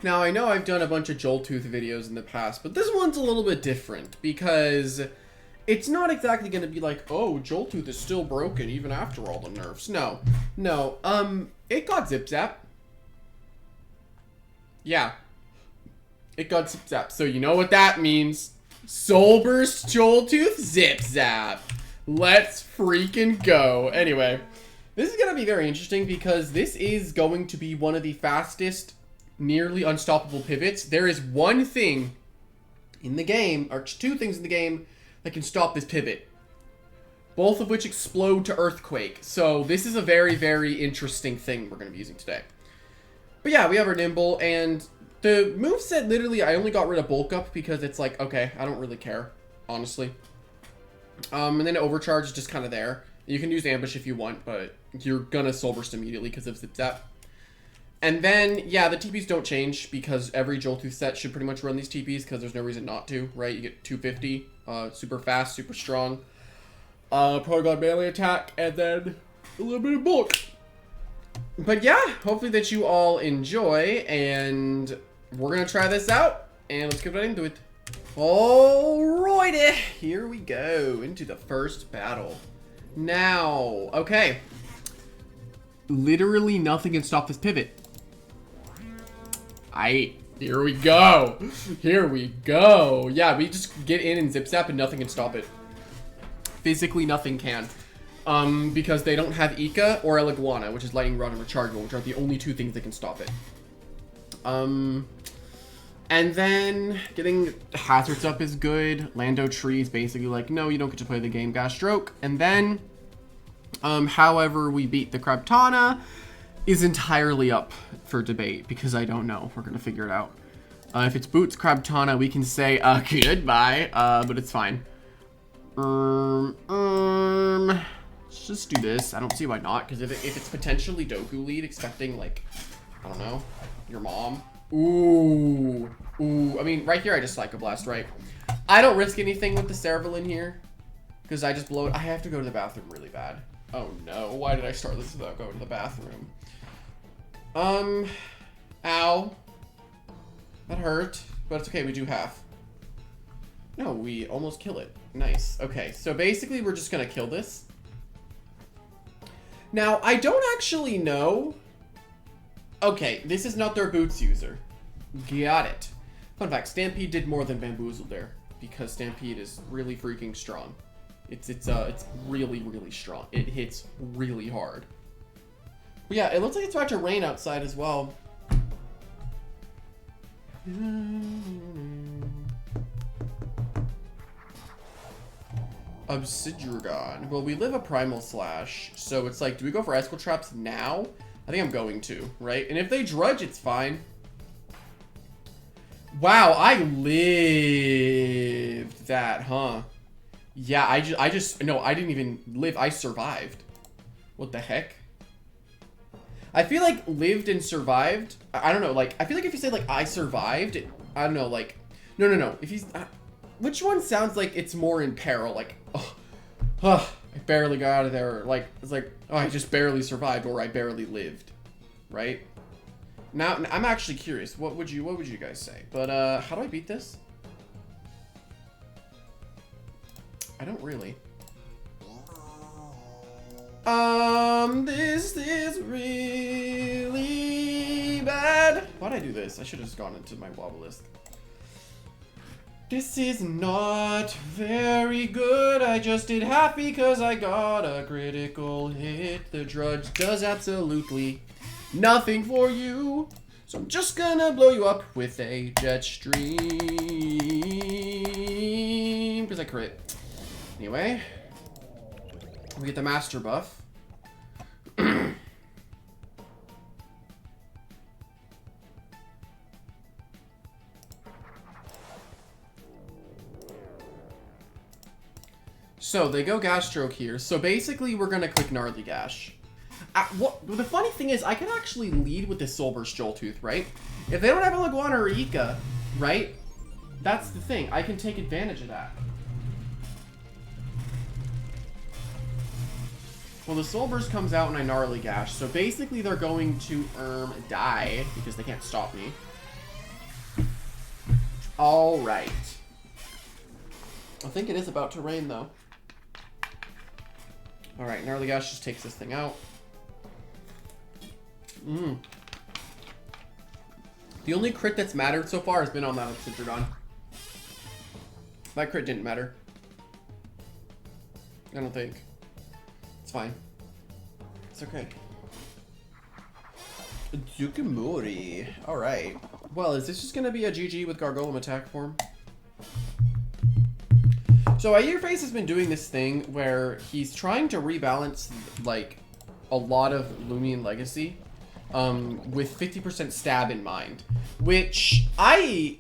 Now, I know I've done a bunch of Joltooth videos in the past, but this one's a little bit different because it's not exactly going to be like, oh, Joltooth is still broken even after all the nerfs. No. It got Zip-Zap. Yeah. It got Zip-Zap. So you know what that means. SOULBURST Joltooth Zip-Zap. Let's freaking go. Anyway, this is going to be very interesting because this is going to be one of the fastest, nearly unstoppable pivots. There is one thing in the game, or two things in the game, that can stop this pivot. Both of which explode to Earthquake. So this is a very, very interesting thing we're going to be using today. But yeah, we have our Nimble, and the moveset, literally, I only got rid of Bulk Up because it's like, okay, I don't really care, honestly. And then Overcharge is just kind of there. You can use Ambush if you want, but you're gonna SOULBURST immediately because of Zip-Zap. And then, yeah, the TPs don't change because every Joltooth set should pretty much run these TPs because there's no reason not to, right? You get 250, super fast, super strong. Polygon melee attack, and then a little bit of bulk. But yeah, hopefully that you all enjoy, and we're gonna try this out, and let's get right into it. Alrighty, here we go into the first battle. Now, okay. Literally nothing can stop this pivot. Here we go. Here we go. Yeah, we just get in and Zip-Zap and nothing can stop it. Physically, nothing can. Because they don't have Ika or Eliguana, which is Lightning Rod and Rechargeable, which are the only two things that can stop it. And then getting hazards up is good. Lando Tree is basically like, no, you don't get to play the game, Gas Stroke. And then, however we beat the Krabtana is entirely up for debate because I don't know. We're gonna figure it out. If it's Boots Krabtana, we can say goodbye, but it's fine. Let's just do this. I don't see why not, because if it's potentially Doku lead, expecting like, I don't know, your mom. Ooh. I mean, right here I just Psycho Blast, right? I don't risk anything with the Cerevelin here, because I just blow it. I have to go to the bathroom really bad. Oh no, why did I start this without going to the bathroom? Ow. That hurt, but it's okay, we do half. No, we almost kill it. Nice. Okay, so basically we're just gonna kill this. Now, I don't actually know. Okay, this is not their Boots user. Got it. Fun fact, Stampede did more than Bamboozle there, because Stampede is really freaking strong. It's really, really strong. It hits really hard. But yeah, it looks like it's about to rain outside as well. Obsidian. Well, we live a Primal Slash, so it's like, do we go for Escal Traps now? I think I'm going to, right? And if they Drudge, it's fine. Wow, I lived that, huh? Yeah, no, I didn't even live. I survived. What the heck? I feel like lived and survived. I don't know, like, I feel like if you say, like, I survived, I don't know, like, no. If he's, which one sounds like it's more in peril? Like, I barely got out of there. Like, it's like, oh, I just barely survived, or I barely lived, right? Now, I'm actually curious. What would you guys say? But, how do I beat this? I don't really. This is really bad. Why'd I do this? I should have just gone into my Wobblisk. This is not very good. I just did half because I got a critical hit. The Drudge does absolutely nothing for you. So I'm just gonna blow you up with a Jet Stream. Because I crit. Anyway. We get the Master buff. So they go Gas Stroke here. So basically we're gonna click Gnarly Gash. The funny thing is I can actually lead with this SOULBURST Joltooth, right? If they don't have a Leguana or Ika, right? That's the thing. I can take advantage of that. Well, the SOULBURST comes out and I Gnarly Gash. So basically they're going to die because they can't stop me. All right. I think it is about to rain, though. All right, Gnarly Gash just takes this thing out. The only crit that's mattered so far has been on that Obsidian. That crit didn't matter. I don't think. It's fine. It's okay. Zukamori. Alright. Well, is this just going to be a GG with Gargolem attack form? So Airface has been doing this thing where he's trying to rebalance, like, a lot of Loomian Legacy with 50% stab in mind. Which, I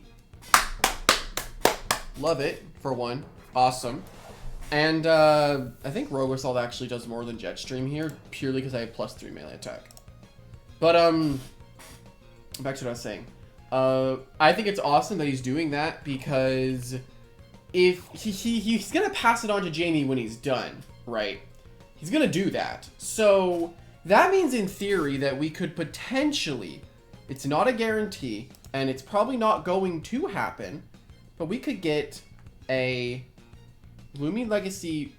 love it, for one. Awesome. And I think Rogue Assault actually does more than Jetstream here, purely because I have +3 melee attack. But, back to what I was saying. I think it's awesome that he's doing that, because if he's gonna pass it on to Jamie when he's done, right? He's gonna do that. So, that means in theory that we could potentially, it's not a guarantee, and it's probably not going to happen, but we could get a Loomian Legacy,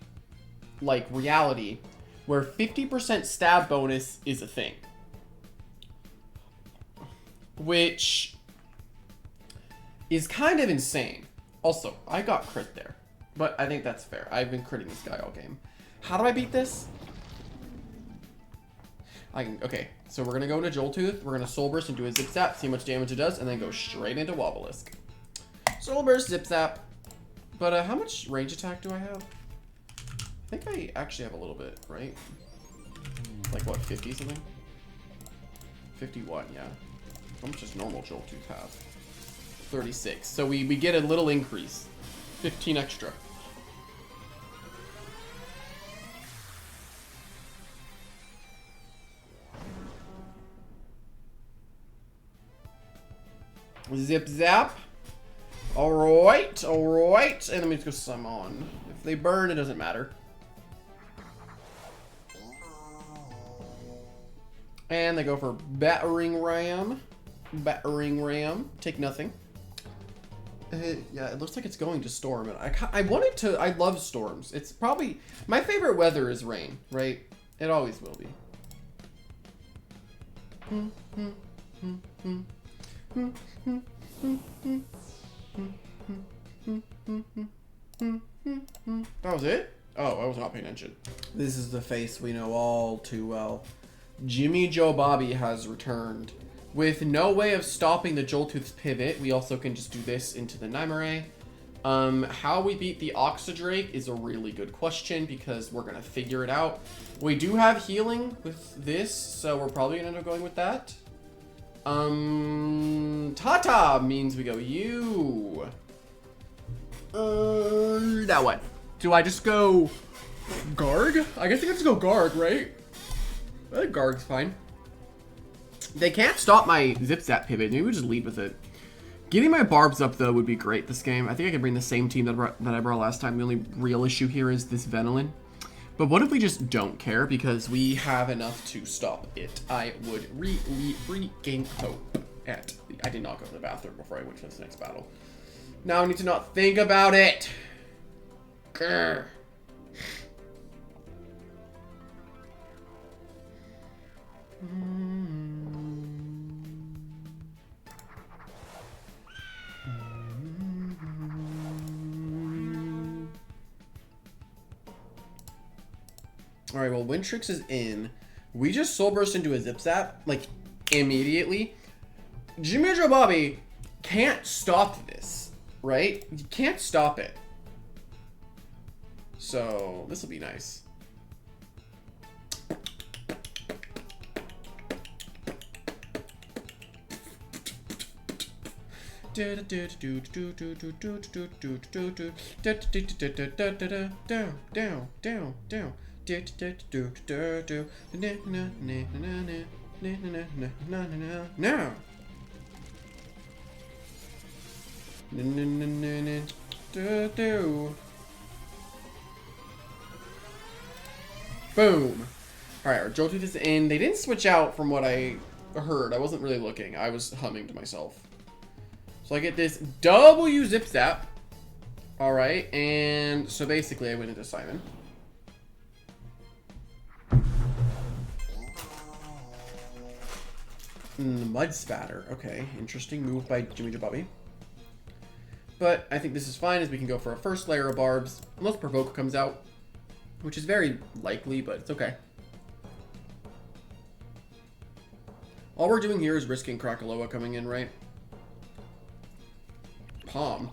like, reality where 50% stab bonus is a thing. Which is kind of insane. Also, I got crit there, but I think that's fair. I've been critting this guy all game. How do I beat this? Okay, so we're gonna go into Joltooth, we're gonna Soul Burst and do a Zip-Zap, see how much damage it does, and then go straight into Wobelisk. Soul Burst, Zip-Zap. But how much range attack do I have? I think I actually have a little bit, right? Like what, 50 something? 51, yeah. How much does normal Joltooth have? 36. So we get a little increase. 15 extra. Zip-Zap. Alright, alright. And let me just go summon. If they burn, it doesn't matter. And they go for Battering Ram. Battering Ram. Take nothing. Yeah, it looks like it's going to storm. And I wanted to... I love storms. It's probably... My favorite weather is rain, right? It always will be. That was it? Oh, I was not paying attention. This is the face we know all too well. Jimmy Joe Bobby has returned. With no way of stopping the Joltooth's pivot, we also can just do this into the Nymare. How we beat the Oxydrake is a really good question, because we're going to figure it out. We do have healing with this, so we're probably going to end up going with that. Tata means we go you. Now what? Do I just go Garg? I guess I can just go Garg, right? I think Garg's fine. They can't stop my Zip-Zap pivot. Maybe we just lead with it. Getting my barbs up, though, would be great this game. I think I can bring the same team that I brought last time. The only real issue here is this Venilin. But what if we just don't care, because we have enough to stop it? I would really freaking hope at... I did not go to the bathroom before I went to this next battle. Now I need to not think about it. Grr. Alright, well, Wintrix is in. We just Soul Burst into a Zip-Zap, like, immediately. Jimmy Joe Bobby can't stop this, right? You can't stop it. So, this will be nice. Down. Boom. Alright, our Joltooth is in. They didn't switch out from what I heard. I wasn't really looking. I was humming to myself. So I get this W Zip-Zap. Alright, and so basically I went into Simon. Mud Spatter. Okay, interesting move by Jimmy Jabobby. But I think this is fine as we can go for a first layer of barbs. Unless Provoke comes out, which is very likely, but it's okay. All we're doing here is risking Krakaloa coming in, right? Palm.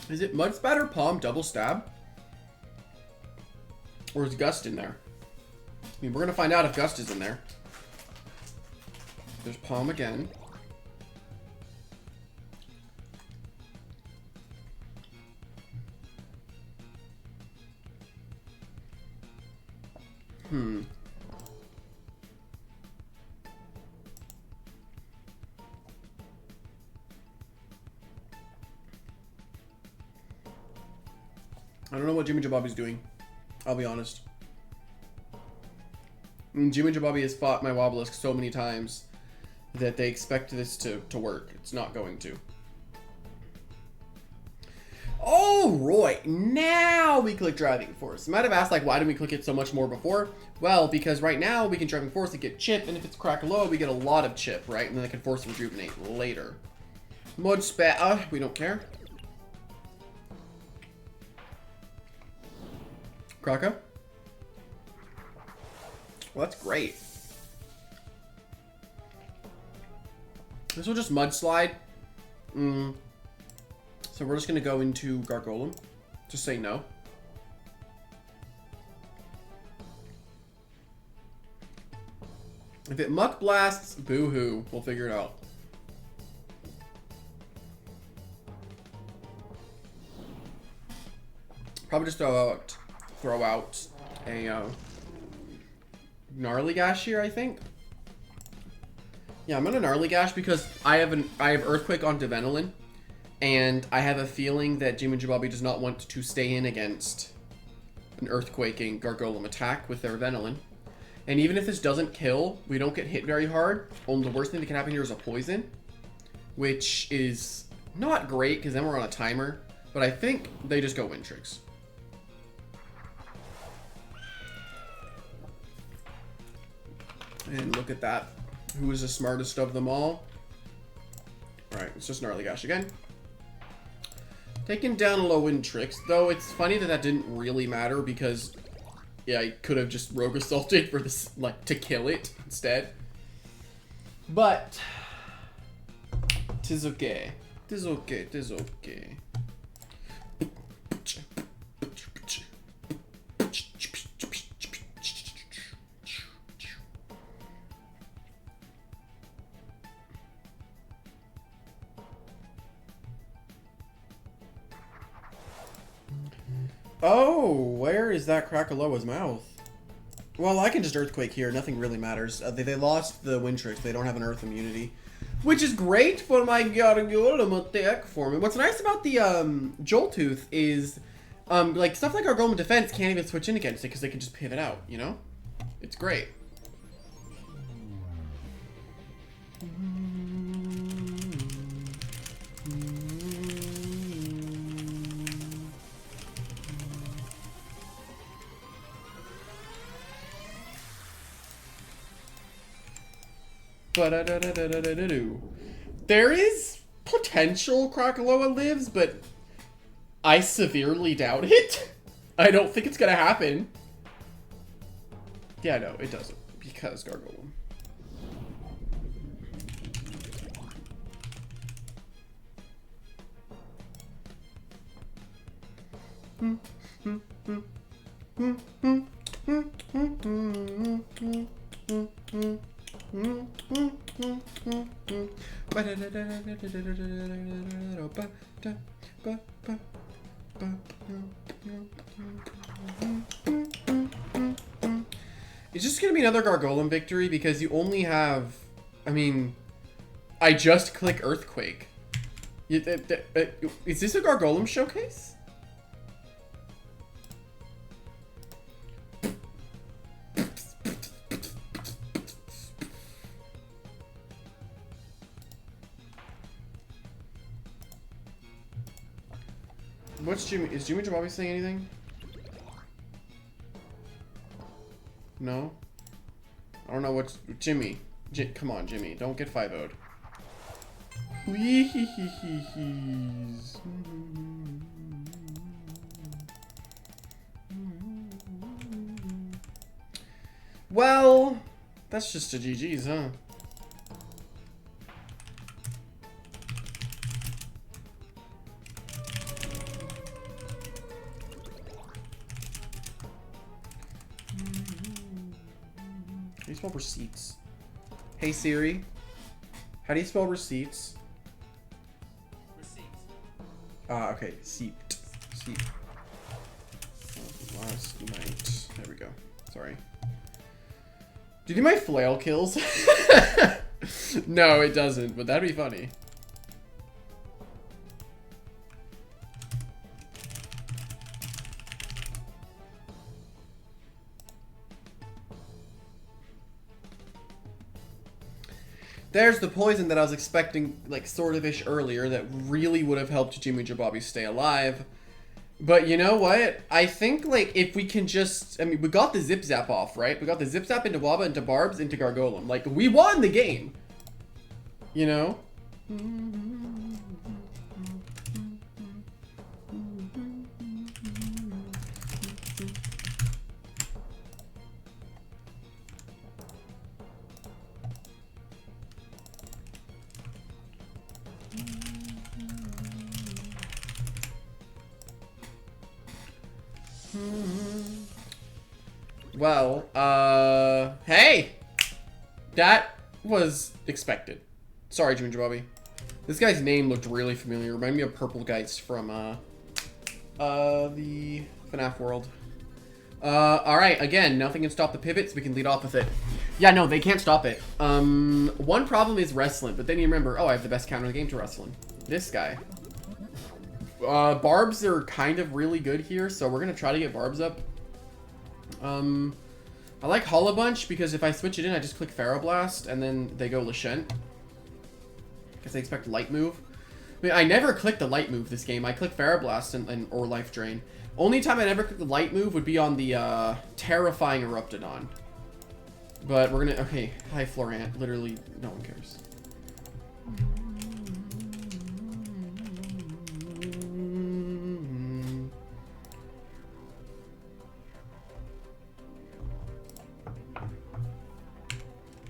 Is it Mud Spatter, Palm, Double Stab? Or is Gust in there? I mean, we're gonna find out if Gust is in there. There's Palm again. I don't know what Jimmy Jabobby's doing. I'll be honest. I mean, Jimmy Jabobby has fought my Wobblisk so many times that they expect this to work. It's not going to. Oh, right. Now we click Driving Force. You might have asked, like, why didn't we click it so much more before? Well, because right now we can Driving Force and get Chip, and if it's Krakaloa, we get a lot of Chip, right? And then they can Force Rejuvenate later. Mud Spat. We don't care. Kraka? Well, that's great. This will just Mudslide. So we're just going to go into Gargolem. Just say no. If it Muck Blasts, boo-hoo. We'll figure it out. Probably just throw out a Gnarly Gash here, I think. Yeah, I'm gonna Gnarly Gash because I have Earthquake on Devenolin, and I have a feeling that Jimmy Jabobby does not want to stay in against an Earthquaking Gargolem attack with their Venolin. And even if this doesn't kill, we don't get hit very hard. Only the worst thing that can happen here is a poison, which is not great because then we're on a timer. But I think they just go Wind Tricks. And look at that. Who is the smartest of them all? Alright, it's just Gnarly Gash again. Taking down a low Wind Tricks, though it's funny that that didn't really matter because, yeah, I could have just Rogue Assaulted for this, like, to kill it instead. But, 'tis okay. 'Tis okay, 'tis okay. Oh, where is that Krakaloa's mouth? Well, I can just Earthquake here. Nothing really matters. They lost the Wind Tricks. They don't have an Earth immunity. Which is great for my Gargolem attack form. And what's nice about the Joltooth is, like, stuff like our Gargolem Defense can't even switch in against it because they can just pivot out, you know? It's great. There is potential Krakaloa lives, but I severely doubt it. I don't think it's gonna happen. Yeah, no, it doesn't, because Gargolem. It's just gonna be another Gargolem victory because you only have, I mean, I just click Earthquake. Is this a Gargolem showcase? What's Jimmy? Is Jimmy Jabobby saying anything? No? I don't know what's... Jimmy. Come on, Jimmy. Don't get 5-0'd. Well, that's just a GG's, huh? How do you spell receipts? Hey Siri, how do you spell receipts? Receipts. Okay, seeped. Seep. Last night. There we go. Sorry. Do you think my flail kills? No, it doesn't, but that'd be funny. There's the poison that I was expecting, like, sort of-ish earlier that really would have helped Jimmy Jabobby stay alive. But you know what? I think, like, if we can just... I mean, we got the Zip-Zap off, right? We got the Zip-Zap into Waba, into Barbs, into Gargolem. Like, we won the game! You know? Well, hey! That was expected. Sorry, Jimmy Jabobby. This guy's name looked really familiar. Reminded me of Purple Geist from, the FNAF world. Alright, again, nothing can stop the pivots. We can lead off with it. Yeah, no, they can't stop it. One problem is wrestling, but then you remember, oh, I have the best counter in the game to wrestling. This guy. Barbs are kind of really good here, so we're gonna try to get Barbs up. I like Hollow Bunch because if I switch it in, I just click Pharaoh Blast and then they go Lashent. Because they expect Light Move. I mean, I never click the Light Move this game. I click Pharaoh Blast or Life Drain. Only time I never click the Light Move would be on the terrifying Eruptodon. But we're gonna... Okay, hi Florant. Literally, no one cares.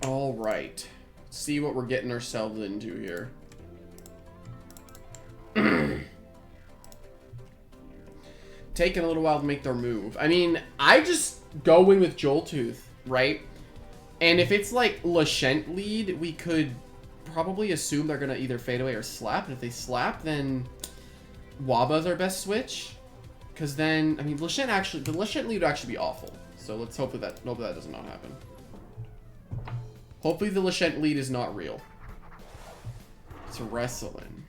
All right, let's see what we're getting ourselves into here. Taking a little while to make their move. I mean, I just go in with Joltooth, right? And if it's like Lashent lead, we could probably assume they're gonna either fade away or slap. And if they slap, then Waba's our best switch. Because then, I mean, the Lashent lead would actually be awful. So let's hope that does not happen. Hopefully the Lashent lead is not real. It's wrestling.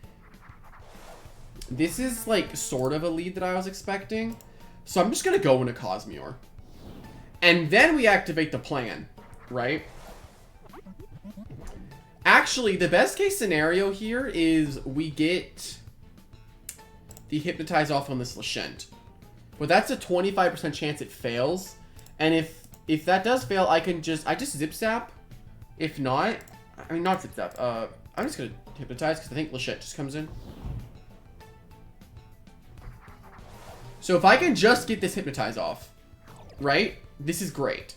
This is like sort of a lead that I was expecting. So I'm just going to go into Cosmere. And then we activate the plan, right? Actually, the best case scenario here is we get the Hypnotize off on this Lashent. But that's a 25% chance it fails. And if that does fail, I just Zip-Zap. If not, I mean, not Zip-Zap. I'm just going to Hypnotize because I think Lashent just comes in. So if I can just get this Hypnotize off, right? This is great.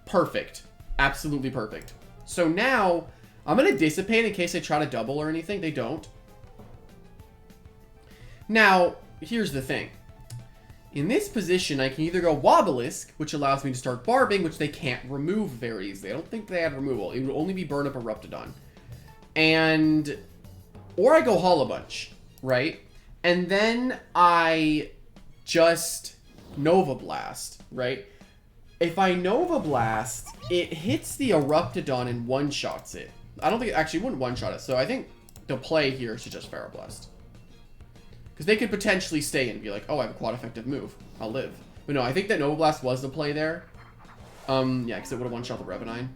Perfect. Absolutely perfect. So now, I'm going to Dissipate in case they try to double or anything. They don't. Now, here's the thing. In this position, I can either go Wobelisk, which allows me to start Barbing, which they can't remove very easily. I don't think they had removal. It would only be burn up Eruptodon. Or I go Hollow Bunch, right? And then I just Nova Blast, right? If I Nova Blast, it hits the Eruptodon and one-shots it. I don't think it actually wouldn't one-shot it, so I think the play here is to just Pharaoh Blast. Because they could potentially stay and be like, oh, I have a quad effective move. I'll live. But no, I think that Nova Blast was the play there. Yeah, because it would have one-shot the Revenine.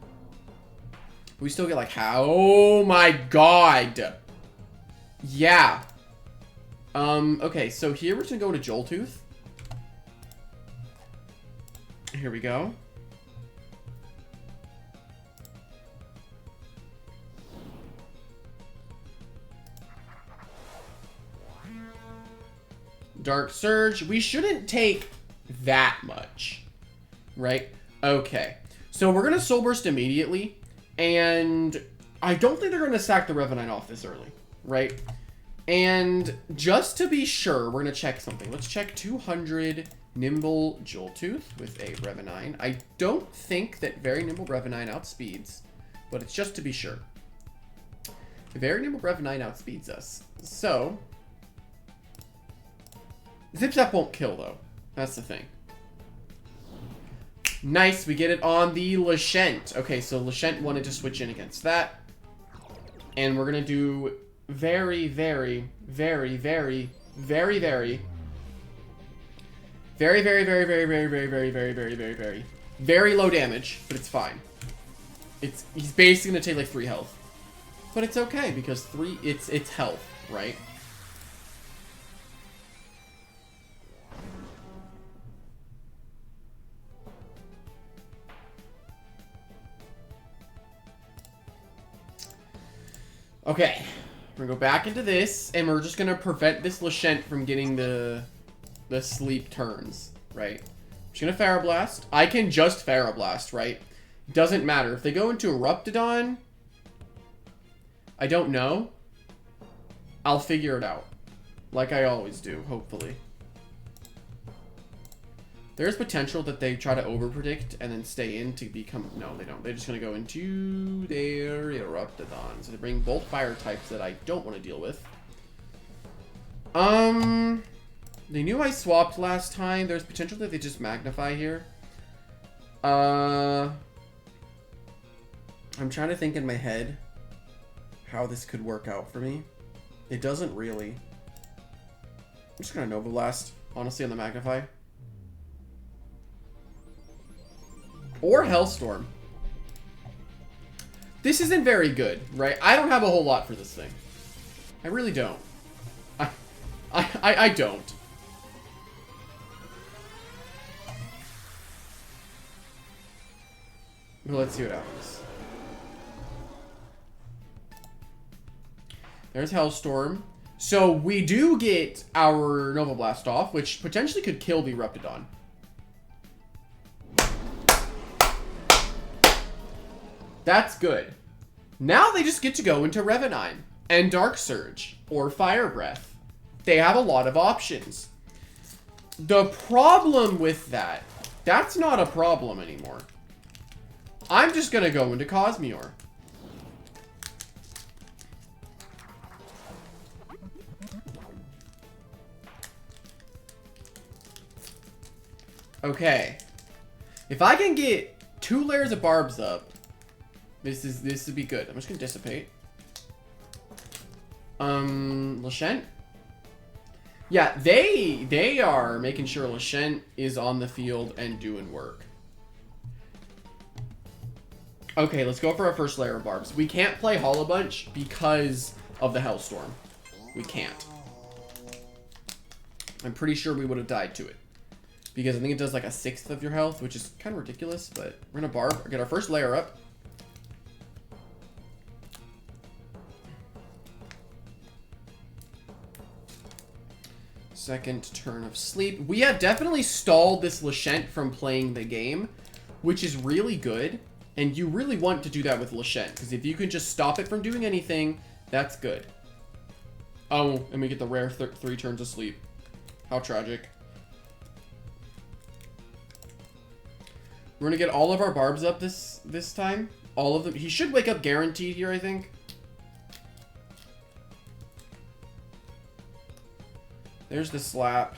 But we still get like, how? Oh my god! Yeah. Okay, so here we're just gonna go to Joltooth. Here we go. Dark Surge. We shouldn't take that much, right? Okay. So we're going to Soul Burst immediately, and I don't think they're going to sack the Revenant off this early, right? And just to be sure, we're going to check something. Let's check 200 Nimble Joltooth with a Revenant. I don't think that Very Nimble Revenant outspeeds, but it's just to be sure. Very Nimble Revenant outspeeds us. So Zip-Zap won't kill, though. That's the thing. Nice, we get it on the Lashent. Okay, so Lashent wanted to switch in against that. And we're going to do very, very, very, very, very, very, very, very, very, very, very, very, very, very, very, very, very, very low damage, but it's fine. He's basically going to take like 3 health. But it's okay, because 3, it's health, right? Okay, we're gonna go back into this, and we're just gonna prevent this Lashent from getting the sleep turns, right? I'm just gonna Pharaoh Blast. I can just Pharaoh Blast, right? Doesn't matter. If they go into Eruptodon, I don't know. I'll figure it out. Like I always do, hopefully. There's potential that they try to overpredict and then stay in to become... No, they don't. They're just going to go into their Eruptodon. So they bring both fire types that I don't want to deal with. They knew I swapped last time. There's potential that they just magnify here. I'm trying to think in my head how this could work out for me. It doesn't really. I'm just going to Nova Blast, honestly, on the magnify. Or Hellstorm. This isn't very good, right? I don't have a whole lot for this thing. I really don't. I don't. Well, let's see what happens. There's Hellstorm. So we do get our Nova Blast off, which potentially could kill the Eruptodon. That's good. Now they just get to go into Revenant and Dark Surge or Fire Breath. They have a lot of options. The problem with that, that's not a problem anymore. I'm just going to go into Cosmeor. Okay. If I can get 2 layers of barbs up, this would be good. I'm just gonna dissipate. Lashent? Yeah, they are making sure Lashent is on the field and doing work. Okay, let's go for our first layer of barbs. We can't play Hollow Bunch because of the Hellstorm. We can't. I'm pretty sure we would have died to it. Because I think it does like a 1/6 of your health, which is kind of ridiculous, but we're gonna barb, get our first layer up. Second turn of sleep. We have definitely stalled this Lashent from playing the game, which is really good. And you really want to do that with Lashent, because if you can just stop it from doing anything, that's good. Oh, and we get the rare 3 turns of sleep. How tragic. We're going to get all of our barbs up this time. All of them. He should wake up guaranteed here, I think. There's the slap.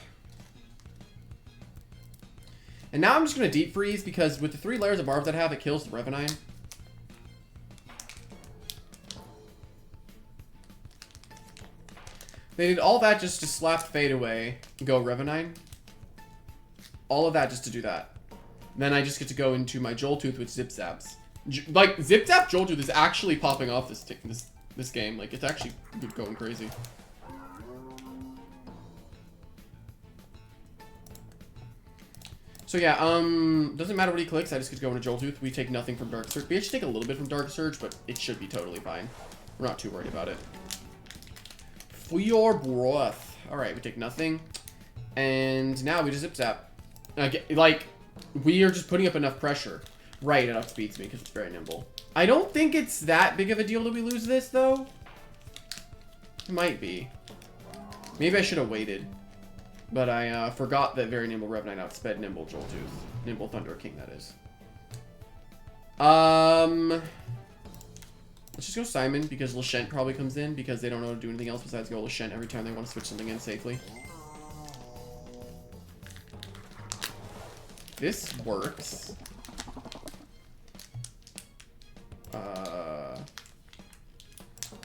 And now I'm just going to deep freeze because with the 3 layers of barbs that I have, it kills the Revenant. They did all that just to slap Fade away and go Revenant. All of that just to do that. Then I just get to go into my Joltooth with Zip-Zaps. Like, Zip-Zap Joltooth is actually popping off this this game. Like, it's actually going crazy. So yeah, doesn't matter what he clicks, I just get to go into Joltooth. We take nothing from Dark Surge. We actually take a little bit from Dark Surge, but it should be totally fine. We're not too worried about it. For your breath. Alright, we take nothing. And now we just Zip-Zap. Like, we are just putting up enough pressure. Right, it outspeeds me because it's very nimble. I don't think it's that big of a deal that we lose this, though. It might be. Maybe I should have waited. But I forgot that very nimble Rev Knight outsped nimble Joltooth. Nimble Thunder King, that is. Let's just go Simon, because Lashent probably comes in, because they don't know how to do anything else besides go Lashent every time they want to switch something in safely. This works.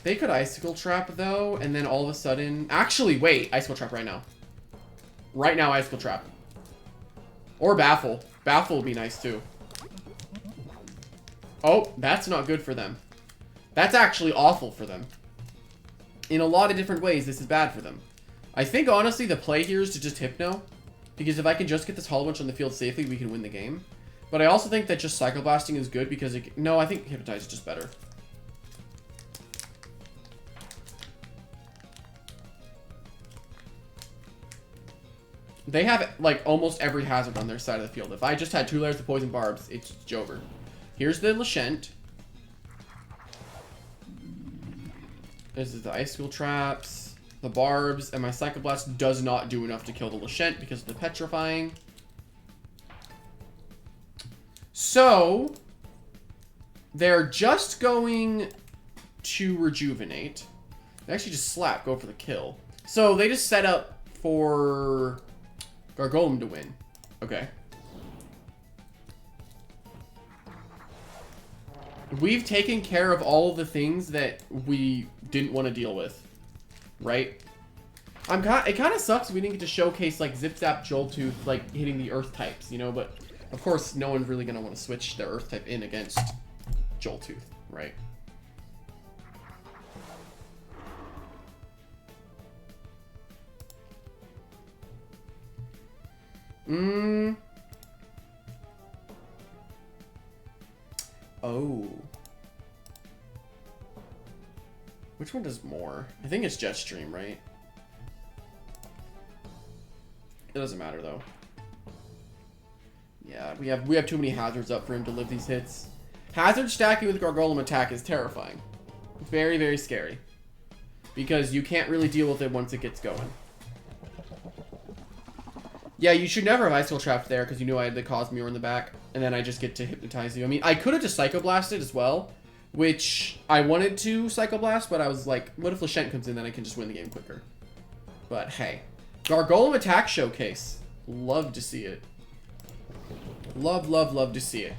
They could Icicle Trap, though, and then all of a sudden... Actually, wait. Icicle Trap right now. Right now, Icicle Trap. Or Baffle. Baffle would be nice, too. Oh, that's not good for them. That's actually awful for them. In a lot of different ways, this is bad for them. I think, honestly, the play here is to just Hypno. Because if I can just get this Hollow Bunch on the field safely, we can win the game. But I also think that just Cycle Blasting is good because it... No, I think Hypnotize is just better. They have, like, almost every hazard on their side of the field. If I just had 2 layers of Poison Barbs, it's over. Here's the Lashent. This is the Icicle Traps, the Barbs, and my Cycle Blast does not do enough to kill the Lashent because of the Petrifying. So, they're just going to Rejuvenate. They actually just slap, go for the kill. So, they just set up for Gargolem to win. Okay. We've taken care of all of the things that we didn't want to deal with. Right? It kind of sucks we didn't get to showcase, like, Zip-Zap, Joltooth, like, hitting the Earth types, you know? But, of course, no one's really going to want to switch their Earth type in against Joltooth, right? Oh. Which one does more? I think it's Jetstream, right? It doesn't matter though. Yeah, we have too many hazards up for him to live these hits. Hazard stacking with Gargolem attack is terrifying. Very, very scary. Because you can't really deal with it once it gets going. Yeah, you should never have Icicle Trapped there because you knew I had the Cosmere in the back. And then I just get to Hypnotize you. I mean, I could have just Psycho Blasted as well. Which I wanted to Psycho Blast, but I was like, what if Lashent comes in, then I can just win the game quicker. But hey. Gargolem attack showcase. Love to see it. Love, love, love to see it.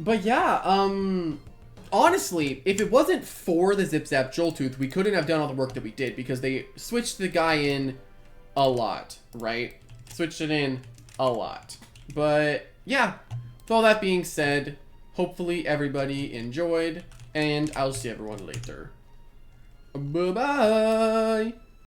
But yeah, honestly, if it wasn't for the Zip-Zap Joltooth, we couldn't have done all the work that we did because they switched the guy in a lot, right? Switched it in a lot. But yeah, with all that being said, hopefully everybody enjoyed, and I'll see everyone later. Bye-bye!